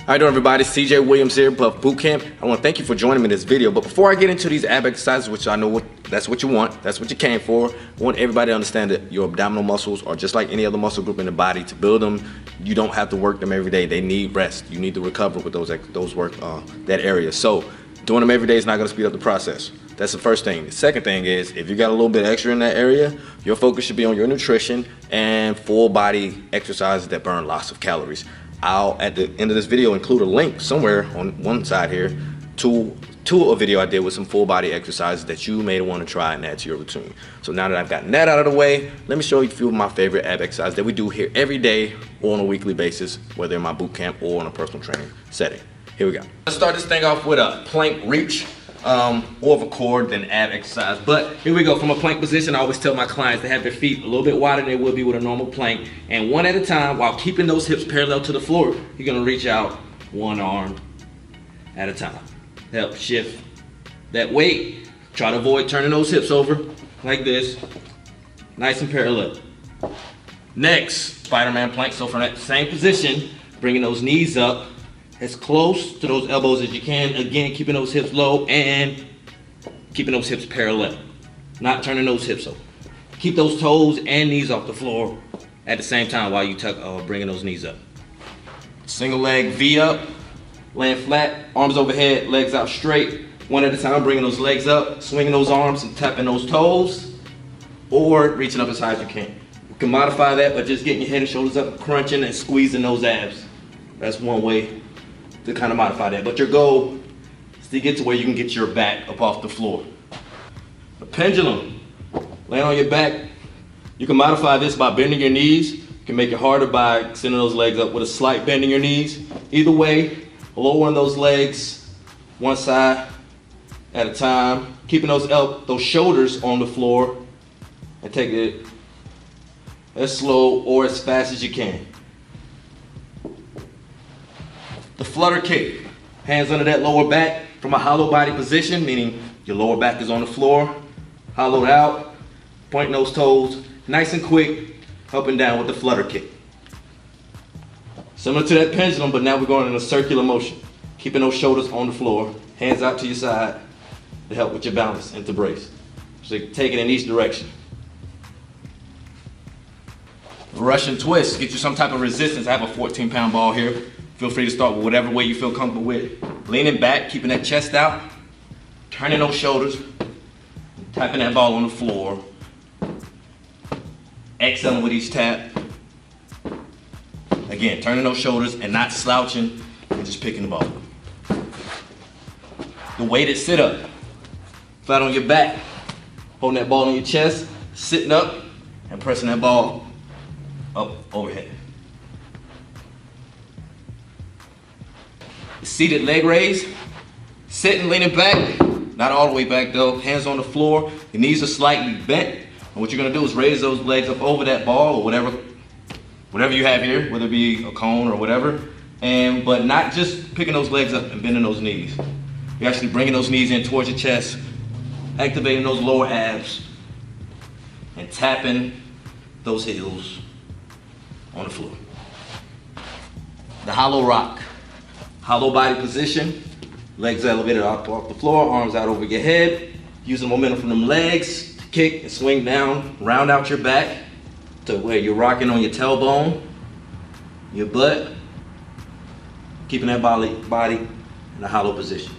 How you doing, everybody? CJ Williams here, BUF Bootcamp. I want to thank you for joining me in this video. But before I get into these ab exercises, which I know that's what you want, that's what you came for, I want everybody to understand that your abdominal muscles are just like any other muscle group in the body. To build them, you don't have to work them every day. They need rest. You need to recover with that area. So doing them every day is not going to speed up the process. That's the first thing. The second thing is, if you got a little bit extra in that area, your focus should be on your nutrition and full body exercises that burn lots of calories. I'll, at the end of this video, include a link somewhere on one side here to a video I did with some full body exercises that you may want to try and add to your routine. So now that I've gotten that out of the way, let me show you a few of my favorite ab exercises that we do here every day or on a weekly basis, whether in my boot camp or in a personal training setting. Here we go. Let's start this thing off with a plank reach. More of a core than ab exercise. But here we go. From a plank position, I always tell my clients to have their feet a little bit wider than they would be with a normal plank. And one at a time, while keeping those hips parallel to the floor, you're gonna reach out one arm at a time. Help shift that weight. Try to avoid turning those hips over like this. Nice and parallel. Next, Spiderman Plank. So from that same position, bringing those knees up as close to those elbows as you can. Again, keeping those hips low and keeping those hips parallel. Not turning those hips over. Keep those toes and knees off the floor at the same time while you bringing those knees up. Single leg V up, laying flat, arms overhead, legs out straight. One at a time, bringing those legs up, swinging those arms and tapping those toes, or reaching up as high as you can. You can modify that by just getting your head and shoulders up, crunching and squeezing those abs. That's one way to kind of modify that, but your goal is to get to where you can get your back up off the floor. A pendulum, laying on your back. You can modify this by bending your knees. You can make it harder by sending those legs up with a slight bend in your knees. Either way, lowering those legs one side at a time, keeping those shoulders on the floor, and take it as slow or as fast as you can. The flutter kick, hands under that lower back from a hollow body position, meaning your lower back is on the floor, hollowed out, pointing those toes, nice and quick, up and down with the flutter kick. Similar to that pendulum, but now we're going in a circular motion, keeping those shoulders on the floor, hands out to your side to help with your balance and to brace. So take it in each direction. Russian twist, get you some type of resistance. I have a 14-pound ball here. Feel free to start with whatever way you feel comfortable with. Leaning back, keeping that chest out, turning those shoulders, tapping that ball on the floor. Exhaling with each tap. Again, turning those shoulders and not slouching and just picking the ball. The weighted sit-up. Flat on your back, holding that ball on your chest, sitting up and pressing that ball up overhead. Seated leg raise, sitting, leaning back, not all the way back though, hands on the floor, your knees are slightly bent, and what you're gonna do is raise those legs up over that ball or whatever you have here, whether it be a cone or whatever, but not just picking those legs up and bending those knees. You're actually bringing those knees in towards your chest, activating those lower abs, and tapping those heels on the floor. The hollow rock. Hollow body position, legs elevated off the floor, arms out over your head. Using momentum from them legs to kick and swing down, round out your back to where you're rocking on your tailbone, your butt, keeping that body in a hollow position.